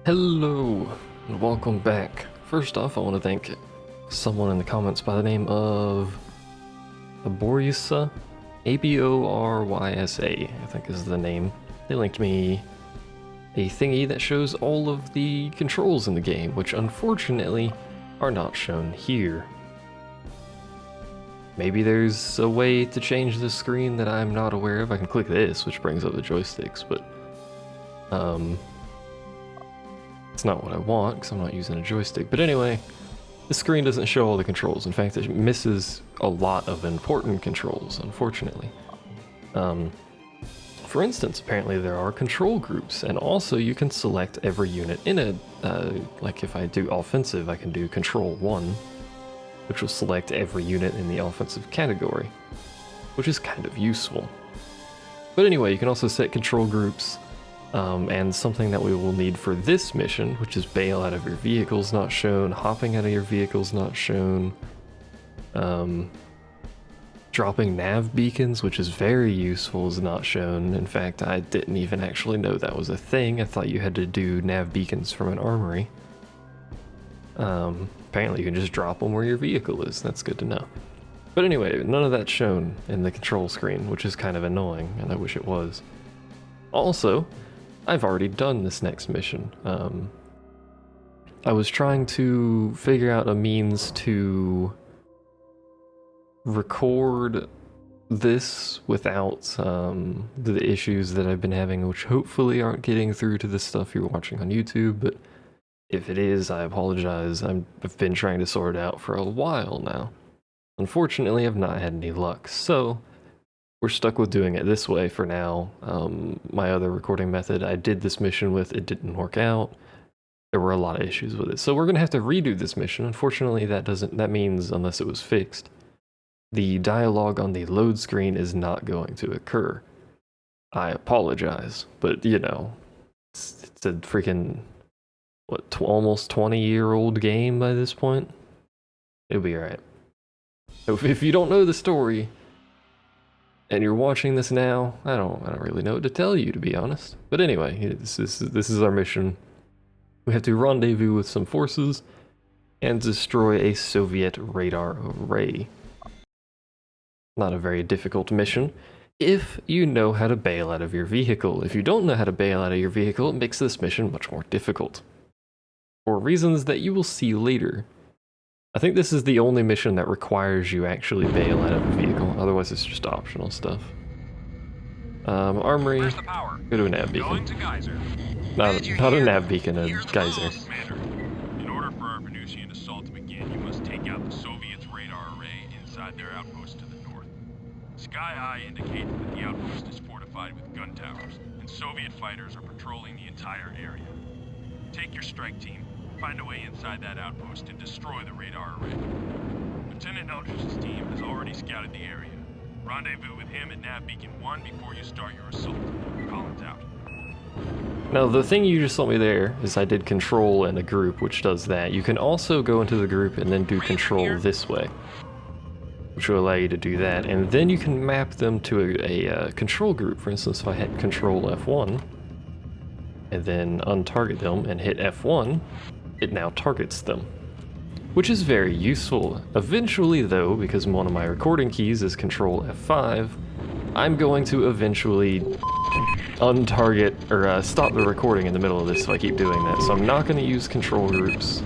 Hello, and welcome back. First off, I want to thank someone in the comments by the name of Aboryysa, Aboryysa, I think is the name. They linked me a thingy that shows all of the controls in the game, which unfortunately are not shown here. Maybe there's a way to change this screen that I'm not aware of. I can click this, which brings up the joysticks, but it's not what I want because I'm not using a joystick. But anyway, the screen doesn't show all the controls. In fact, it misses a lot of important controls, unfortunately. For instance, apparently there are control groups, and also you can select every unit in it. Like if I do offensive, I can do control 1, which will select every unit in the offensive category, which is kind of useful. But anyway, you can also set control groups, and something that we will need for this mission, which is bail out of your vehicles not shown, hopping out of your vehicles not shown, dropping nav beacons, which is very useful, is not shown. In fact, I didn't even actually know that was a thing. I thought you had to do nav beacons from an armory. Apparently you can just drop them where your vehicle is. That's good to know. But anyway, none of that's shown in the control screen, which is kind of annoying, and I wish it was. Also, I've already done this next mission. I was trying to figure out a means to record this without the issues that I've been having, which hopefully aren't getting through to the stuff you're watching on YouTube, but if it is, I apologize. I've been trying to sort it out for a while now. Unfortunately, I've not had any luck, so we're stuck with doing it this way for now. My other recording method I did this mission with, it didn't work out. There were a lot of issues with it. So we're gonna have to redo this mission. Unfortunately, that means, unless it was fixed, the dialogue on the load screen is not going to occur. I apologize, but you know, it's a freaking, what, almost 20-year-old game by this point? It'll be alright. If you don't know the story, and you're watching this now, I don't really know what to tell you, to be honest. But anyway, this is our mission. We have to rendezvous with some forces and destroy a Soviet radar array. Not a very difficult mission if you know how to bail out of your vehicle. If you don't know how to bail out of your vehicle, it makes this mission much more difficult, for reasons that you will see later. I think this is the only mission that requires you actually bail out of a vehicle, otherwise it's just optional stuff. Armory, go to a nav beacon. Not a nav beacon, a geyser. In order for our Venusian assault to begin, you must take out the Soviets' radar array inside their outpost to the north. Sky Eye indicates that the outpost is fortified with gun towers, and Soviet fighters are patrolling the entire area. Take your strike team, find a way inside that outpost and destroy the radar array. Lieutenant Eldridge's team has already scouted the area. Rendezvous with him at Nav Beacon 1 before you start your assault. Collins out. Now, the thing you just saw me there is I did control in a group, which does that. You can also go into the group and then do control this way, which will allow you to do that. And then you can map them to a control group. For instance, if I hit control F1 and then untarget them and hit F1, it now targets them, which is very useful. Eventually though, because one of my recording keys is control F5, I'm going to eventually untarget, or stop the recording in the middle of this if I keep doing that. So I'm not going to use control groups.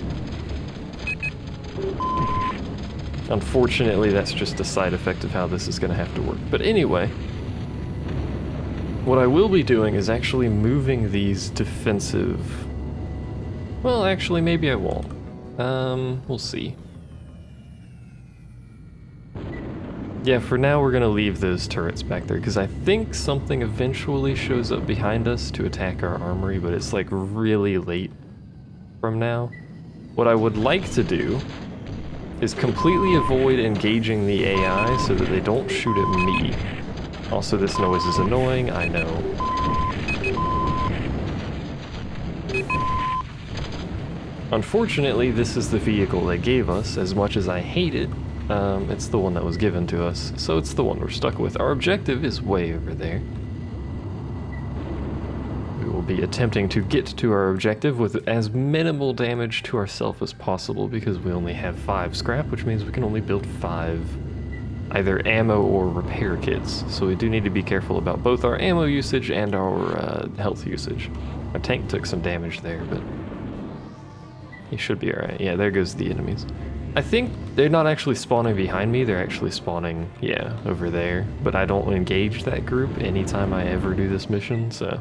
Unfortunately, that's just a side effect of how this is going to have to work. But anyway, what I will be doing is actually moving these defensive... Well, actually, maybe I won't. We'll see. Yeah, for now we're gonna leave those turrets back there, because I think something eventually shows up behind us to attack our armory, but it's like really late from now. What I would like to do is completely avoid engaging the AI so that they don't shoot at me. Also, this noise is annoying, I know. Unfortunately, this is the vehicle they gave us. As much as I hate it, it's the one that was given to us, so it's the one we're stuck with. Our objective is way over there. We will be attempting to get to our objective with as minimal damage to ourselves as possible, because we only have 5 scrap, which means we can only build 5 either ammo or repair kits. So we do need to be careful about both our ammo usage and our health usage. Our tank took some damage there, but he should be alright. Yeah, there goes the enemies. I think they're not actually spawning behind me, they're actually spawning, yeah, over there. But I don't engage that group anytime I ever do this mission, so...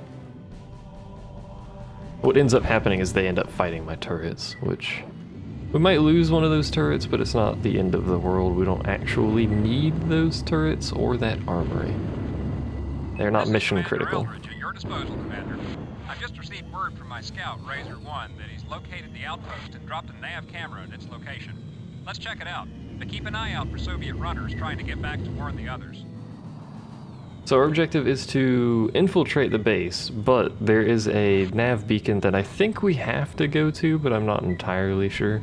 What ends up happening is they end up fighting my turrets, which... We might lose one of those turrets, but it's not the end of the world. We don't actually need those turrets or that armory. They're not mission critical. Eldridge, at your disposal, Commander. I've just received word from my scout, Razor 1, that he's located the outpost and dropped a nav camera at its location. Let's check it out, but keep an eye out for Soviet runners trying to get back to warn the others. So our objective is to infiltrate the base, but there is a nav beacon that I think we have to go to, but I'm not entirely sure.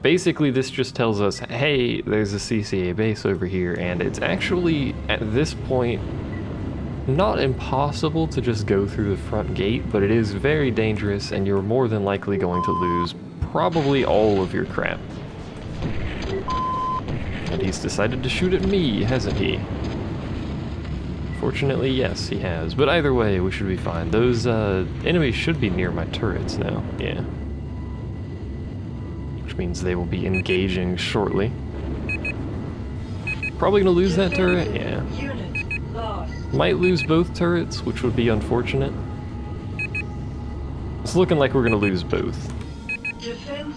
Basically, this just tells us, hey, there's a CCA base over here, and it's actually, at this point, not impossible to just go through the front gate, but it is very dangerous, and you're more than likely going to lose probably all of your crap. And he's decided to shoot at me, hasn't he? Fortunately, yes, he has. But either way, we should be fine. Those enemies should be near my turrets now. Yeah. Which means they will be engaging shortly. Probably gonna lose that turret? Yeah. Might lose both turrets, which would be unfortunate. It's looking like we're gonna lose both.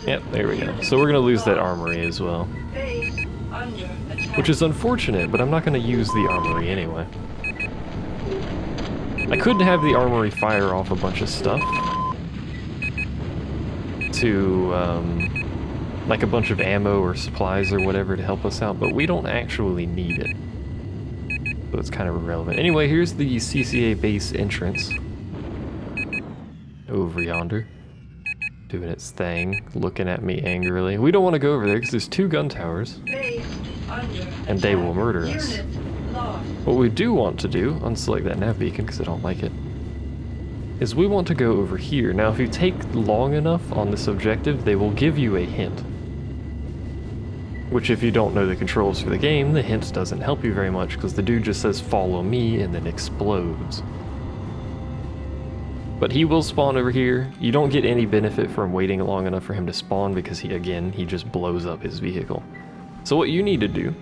Yep, there we go. So we're gonna lose that armory as well. Which is unfortunate, but I'm not gonna use the armory anyway. I could have the armory fire off a bunch of stuff to, like a bunch of ammo or supplies or whatever to help us out, but we don't actually need it. So it's kind of irrelevant. Anyway, here's the CCA base entrance. Over yonder. Doing its thing, looking at me angrily. We don't want to go over there because there's 2 gun towers. And they will murder us. What we do want to do, unselect that nav beacon because I don't like it, is we want to go over here. Now if you take long enough on this objective, they will give you a hint. Which if you don't know the controls for the game, the hint doesn't help you very much because the dude just says follow me and then explodes. But he will spawn over here. You don't get any benefit from waiting long enough for him to spawn because he just blows up his vehicle. So what you need to do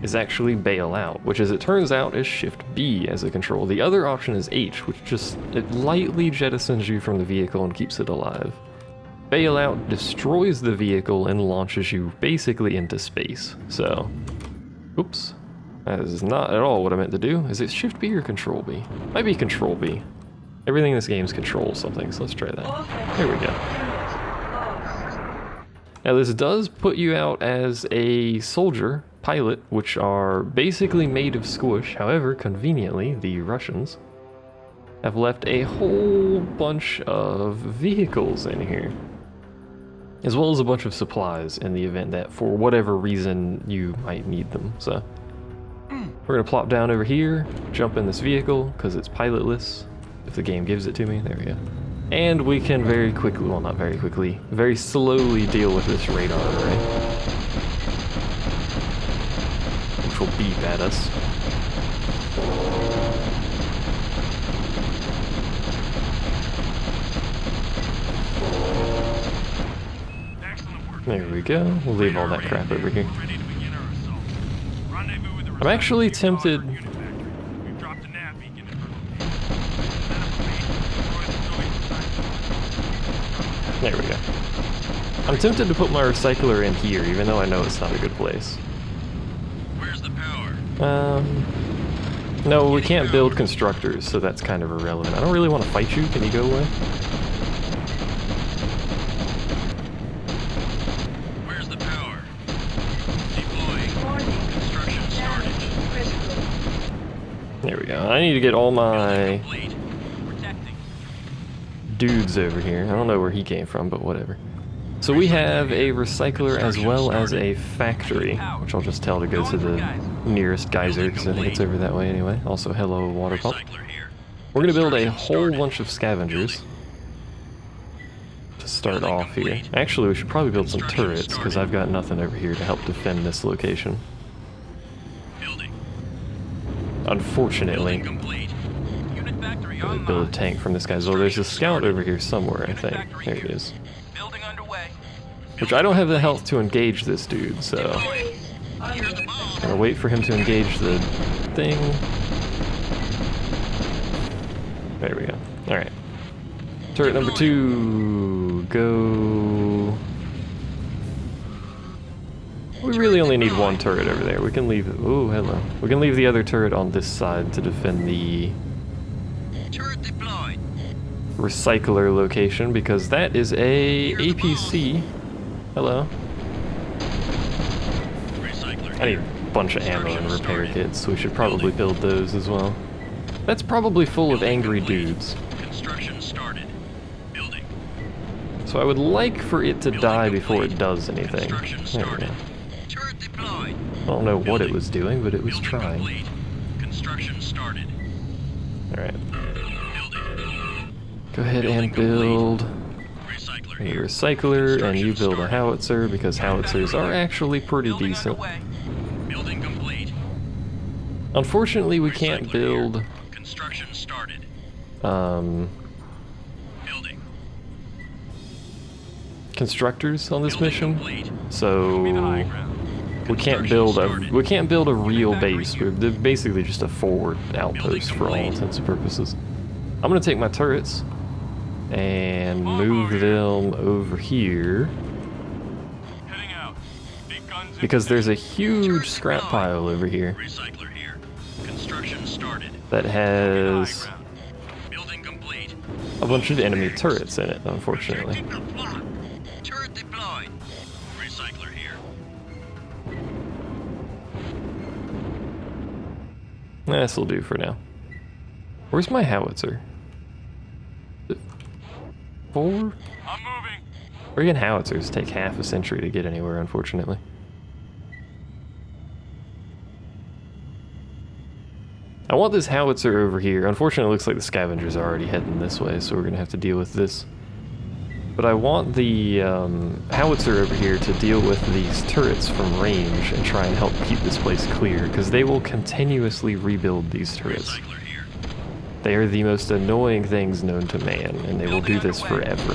is actually bail out, which as it turns out is Shift B as a control. The other option is H, which just it lightly jettisons you from the vehicle and keeps it alive. Bail out destroys the vehicle and launches you basically into space. So, oops, that is not at all what I meant to do. Is it Shift B or Control B? Might be Control B. Everything in this game is control something, so let's try that. There we go. Now this does put you out as a soldier, pilot, which are basically made of squish. However, conveniently, the Russians have left a whole bunch of vehicles in here, as well as a bunch of supplies in the event that for whatever reason you might need them. So we're gonna plop down over here, jump in this vehicle because it's pilotless. If the game gives it to me, there we go. And we can very quickly, well not very quickly, very slowly deal with this radar array, which will beep at us. There we go, we'll leave all that crap over here. I'm actually tempted... There we go. I'm tempted to put my recycler in here, even though I know it's not a good place. Where's the power? No, we can't build constructors, so that's kind of irrelevant. I don't really want to fight you. Can you go away? Where's the power? Deploying. Construction started. There we go. I need to get all my dudes over here. I don't know where he came from, but whatever. So we have a recycler as well as a factory, which I'll just tell to go to the nearest geyser because I think it's over that way anyway. Also, hello, water pump. We're gonna build a whole bunch of scavengers to start off here. Actually, we should probably build some turrets, because I've got nothing over here to help defend this location. Unfortunately, I'll build a tank from this guy's. Well, there's a scout over here somewhere, I think. There he is. Which I don't have the health to engage this dude, so I'm gonna wait for him to engage the thing. There we go. Alright. Turret number 2, go. We really only need one turret over there. We can leave it. Oh, hello. We can leave the other turret on this side to defend the recycler location, because that is a APC. Hello. I need a bunch of ammo and repair kits, so we should probably build those as well. That's probably full of angry dudes. So I would like for it to die before it does anything. There we go. I don't know what it was doing, but it was trying. Alright. Go ahead and build a recycler, and you build a howitzer, because howitzers are actually pretty decent. Unfortunately, we can't build constructors on this mission, so we can't build a real base. We're basically just a forward outpost for all intents and purposes. I'm gonna take my turrets and move them over here, because there's a huge scrap pile over here that has a bunch of enemy turrets in it, unfortunately. This'll do for now. Where's my howitzer? 4? I'm moving. Friggin' howitzers take half a century to get anywhere, unfortunately. I want this howitzer over here. Unfortunately, it looks like the scavengers are already heading this way, so we're gonna have to deal with this. But I want the howitzer over here to deal with these turrets from range and try and help keep this place clear, because they will continuously rebuild these turrets. They are the most annoying things known to man, and they will do this forever.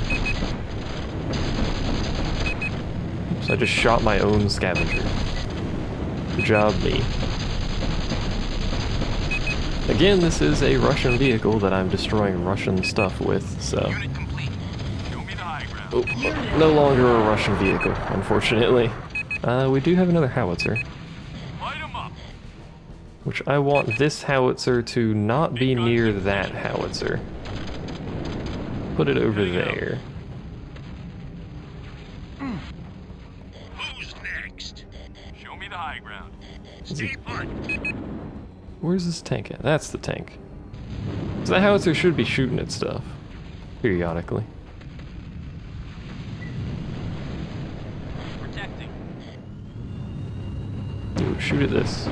So I just shot my own scavenger. Good job, me. Again, this is a Russian vehicle that I'm destroying Russian stuff with, so... Oh, no longer a Russian vehicle, unfortunately. We do have another howitzer. Which I want this howitzer to not be near that howitzer. Put it over there. Who's next? Show me the high ground. Where's this tank at? That's the tank. So that howitzer should be shooting at stuff periodically. Protecting. Ooh, shoot at this.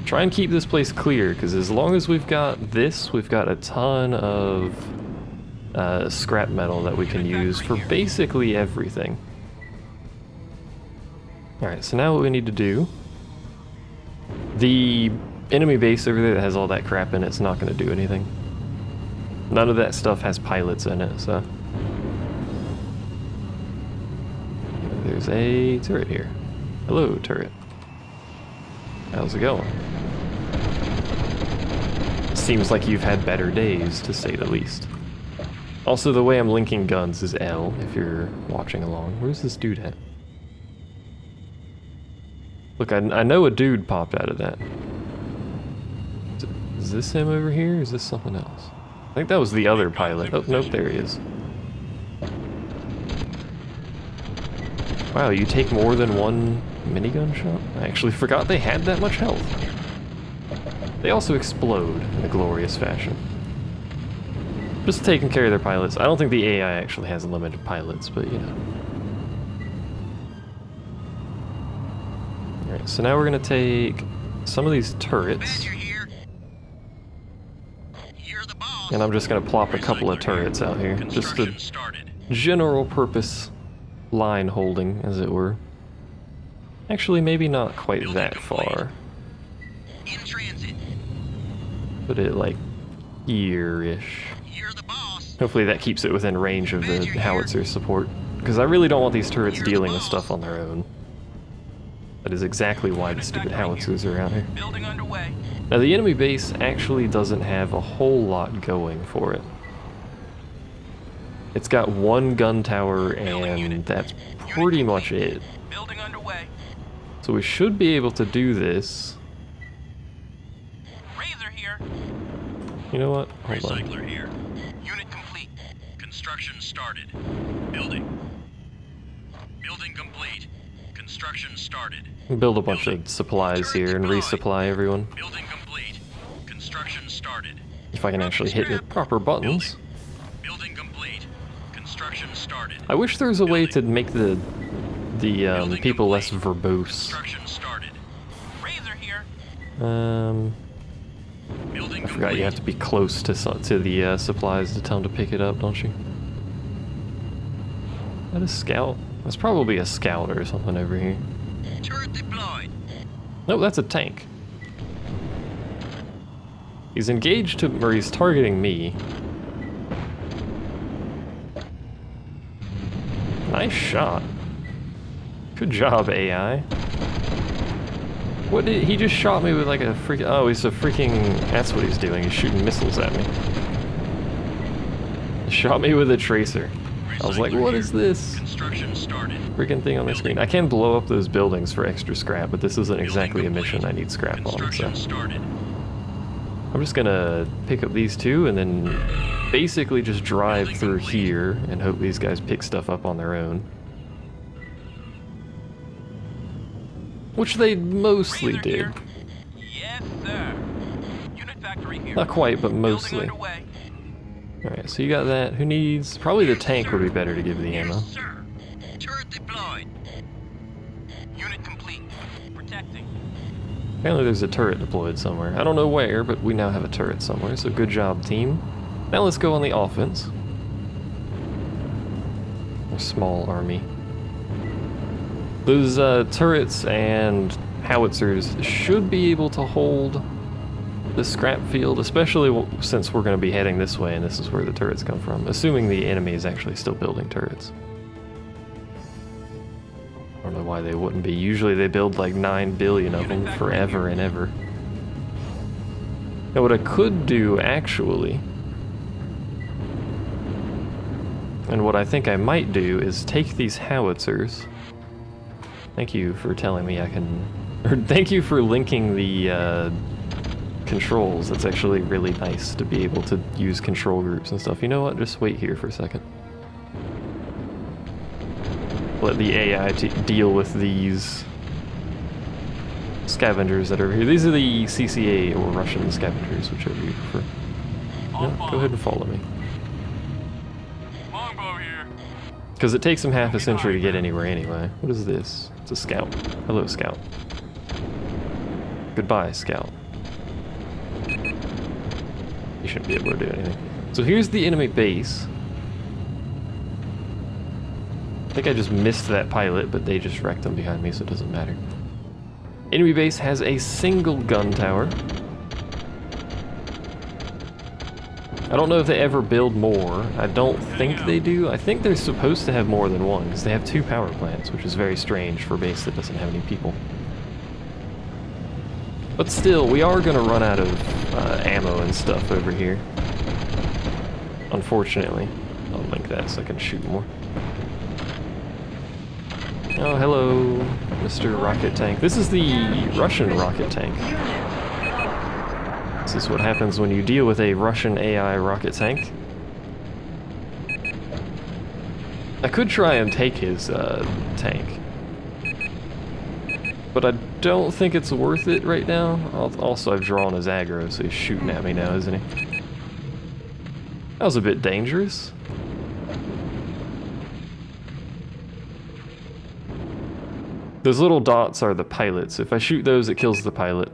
Try and keep this place clear, because as long as we've got this, we've got a ton of scrap metal that we can use for basically everything. Alright, so now what we need to do... The enemy base over there that has all that crap in it's not going to do anything. None of that stuff has pilots in it, so... There's a turret here. Hello, turret. How's it going? Seems like you've had better days, to say the least. Also, the way I'm linking guns is L, if you're watching along. Where's this dude at? Look, I know a dude popped out of that. Is this him over here, or is this something else? I think that was the other pilot. Oh, nope, there he is. Wow, you take more than one minigun shot? I actually forgot they had that much health. They also explode in a glorious fashion. Just taking care of their pilots. I don't think the AI actually has limited pilots, but you know. Alright, so now we're gonna take some of these turrets. And I'm just gonna plop a couple of turrets out here. Just a general purpose line holding, as it were. Actually, maybe not quite that far. Put it like here-ish. Hopefully that keeps it within range of the howitzer support. Because I really don't want these turrets dealing with stuff on their own. That is exactly why the stupid howitzers are out here. Now the enemy base actually doesn't have a whole lot going for it. It's got one gun tower and that's pretty much it. So we should be able to do this. You know what? Hold on. Recycler here. Unit complete. Construction started. Building. Building complete. Construction started. Build a bunch of supplies here and resupply everyone. Building complete. Construction started. If I can actually hit the proper buttons. Building complete. Construction started. I wish there was a way to make the people less verbose. Construction started. Razor here. I forgot you have to be close to the supplies to tell them to pick it up, don't you? Is that a scout? That's probably a scout or something over here. Turret deployed. Nope, that's a tank. He's engaged to, or he's targeting me. Nice shot. Good job, AI. What did he just shot me with like a freaking? Oh, he's a freaking. That's what he's doing. He's shooting missiles at me. He shot me with a tracer. I was like, what is this? Construction started. Freaking thing on the screen. I can blow up those buildings for extra scrap, but this isn't exactly a mission I need scrap on. So I'm just gonna pick up these two and then basically just drive through here and hope these guys pick stuff up on their own. Which they mostly did. Yes, sir. Unit factory here. Not quite, but mostly. Alright, so you got that. Who needs... Probably the tank would be better to give the ammo. Yes, sir. Turret deployed. Unit complete. Protecting. Apparently there's a turret deployed somewhere. I don't know where, but we now have a turret somewhere, so good job, team. Now let's go on the offense. Our small army. Those turrets and howitzers should be able to hold the scrap field, especially since we're going to be heading this way and this is where the turrets come from, assuming the enemy is actually still building turrets. I don't know why they wouldn't be. Usually they build like 9 billion of them forever and ever. Now what I could do actually, and what I think I might do, is take these howitzers. Thank you for telling me I can, or thank you for linking the controls. It's actually really nice to be able to use control groups and stuff. You know what? Just wait here for a second. Let the AI deal with these scavengers that are over here. These are the CCA or Russian scavengers, whichever you prefer. No, go ahead and follow me. Longbow here. Because it takes them half a century to get anywhere anyway. What is this? It's a scout. Hello, scout. Goodbye, scout. You shouldn't be able to do anything. So here's the enemy base. I think I just missed that pilot, but they just wrecked them behind me, so it doesn't matter. Enemy base has a single gun tower. I don't know if they ever build more. I don't think they do. I think they're supposed to have more than one, because they have 2 power plants, which is very strange for a base that doesn't have any people. But still, we are going to run out of ammo and stuff over here. Unfortunately. I'll link that so I can shoot more. Oh, hello, Mr. Rocket Tank. This is the Russian rocket tank. This is what happens when you deal with a Russian AI rocket tank. I could try and take his tank, but I don't think it's worth it right now. Also, I've drawn his aggro, so he's shooting at me now, isn't he? That was a bit dangerous. Those little dots are the pilots. If I shoot those, it kills the pilot.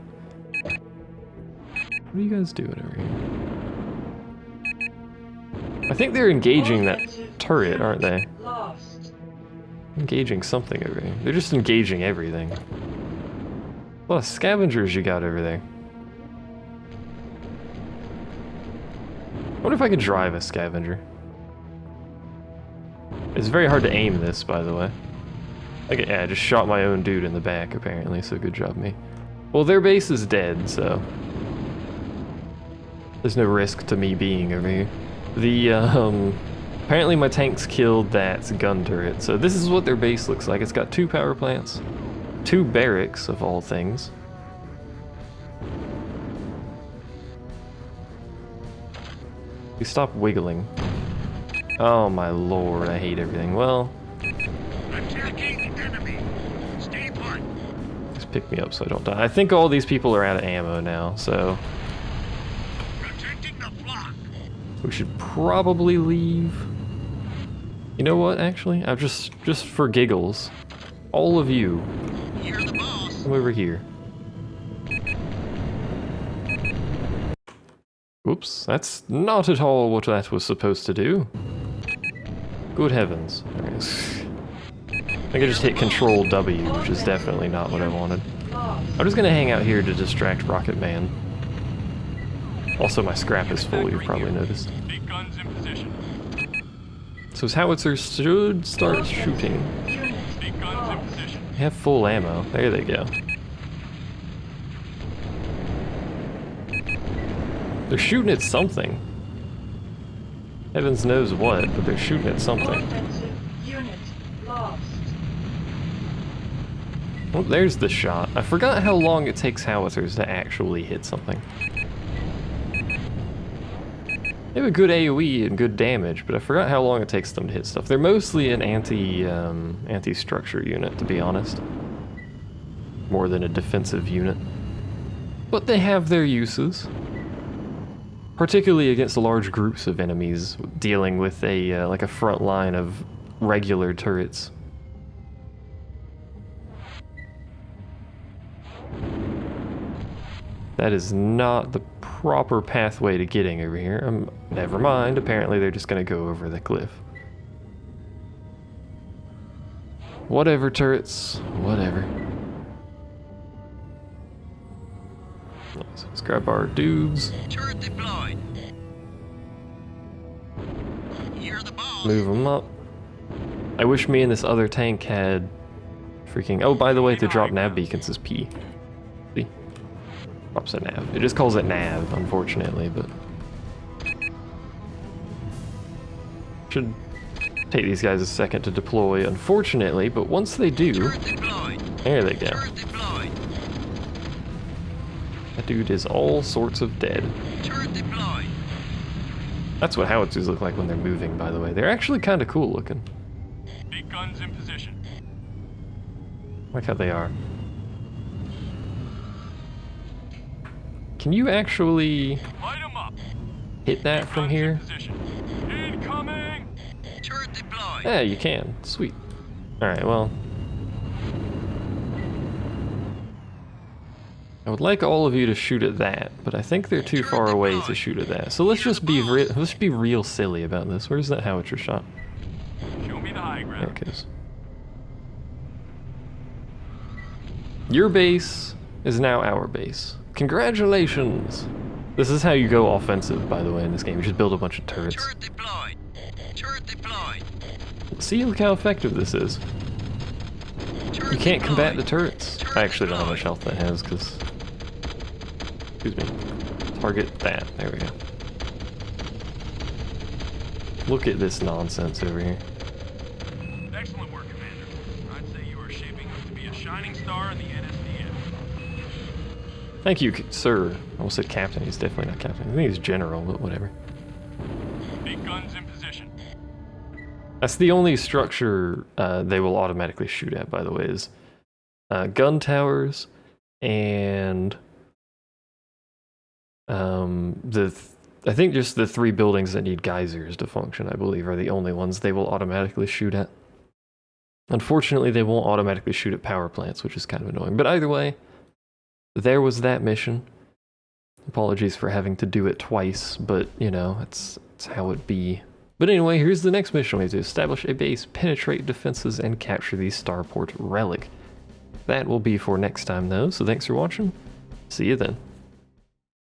What are you guys doing over here? I think they're engaging that turret, aren't they? Engaging something over here. They're just engaging everything. A lot of scavengers you got over there. I wonder if I could drive a scavenger. It's very hard to aim this, by the way. Okay, yeah, I just shot my own dude in the back, apparently, so good job me. Well, their base is dead, so... there's no risk to me being over here. The, apparently my tanks killed that gun turret, so this is what their base looks like. It's got 2 power plants, 2 barracks, of all things. You stop wiggling. Oh my lord, I hate everything. Well... Attacking enemy. Stay put. just pick me up so I don't die. I think all these people are out of ammo now, so... Protecting the flock. we should probably leave. You know what, actually? I've just for giggles. All of you. You're the boss. Come over here. Oops, that's not at all what that was supposed to do. Good heavens. I think I just hit Control W, which is definitely not what I wanted. I'm just gonna hang out here to distract Rocket Man. Also, my scrap is full, you've probably noticed. Big guns in position. So his howitzers should start shooting. Big guns in position. They have full ammo. There they go. They're shooting at something. Heavens knows what, but they're shooting at something. Oh, there's the shot. I forgot how long it takes howitzers to actually hit something. They have a good AoE and good damage, but I forgot how long it takes them to hit stuff. They're mostly an anti-structure unit, to be honest. More than a defensive unit. But they have their uses. Particularly against large groups of enemies, dealing with a like a front line of regular turrets. That is not the proper pathway to getting over here. Never mind, apparently they're just gonna go over the cliff. Whatever, turrets, whatever. Let's grab our dudes. Turret deployed. You're the boss. Move them up. I wish me and this other tank had freaking... oh, by the way, to drop nav beacons is P. See? Drops a nav. It just calls it nav, unfortunately, but... should take these guys a second to deploy, unfortunately, but once they do... Turret deployed. there they go. Turret deployed. That dude is all sorts of dead. Turret deployed. That's what howitzers look like when they're moving, by the way. They're actually kind of cool looking. Big guns in position. Like how they are. Can you actually Light 'em up. hit that from here? Position. Incoming. Turret deployed. Yeah, you can. Sweet. Alright, well. I would like all of you to shoot at that, but I think they're too far away to shoot at that. So let's just be real silly about this. Where's that howitzer shot? Show me the high There ground. it goes. Your base is now our base. Congratulations! This is how you go offensive, by the way, in this game. You just build a bunch of turrets. Turret deployed. Turret deployed. See, look how effective this is. Turret You can't combat the deployed. turrets. I actually don't know how much health that has, because... excuse me. Target that. There we go. Look at this nonsense over here. Excellent work, Commander. I'd say you are shaping up to be a shining star in the NSDF. Thank you, sir. I almost said captain. He's definitely not captain. I think he's general, but whatever. Big guns in position. That's the only structure they will automatically shoot at, by the way, is gun towers and I think just the 3 buildings that need geysers to function, I believe, are the only ones they will automatically shoot at. Unfortunately, they won't automatically shoot at power plants, which is kind of annoying. But either way, there was that mission. Apologies for having to do it twice, but, you know, it's how it be. But anyway, here's the next mission. We have to establish a base, penetrate defenses, and capture the starport relic. That will be for next time, though, so thanks for watching. See you then.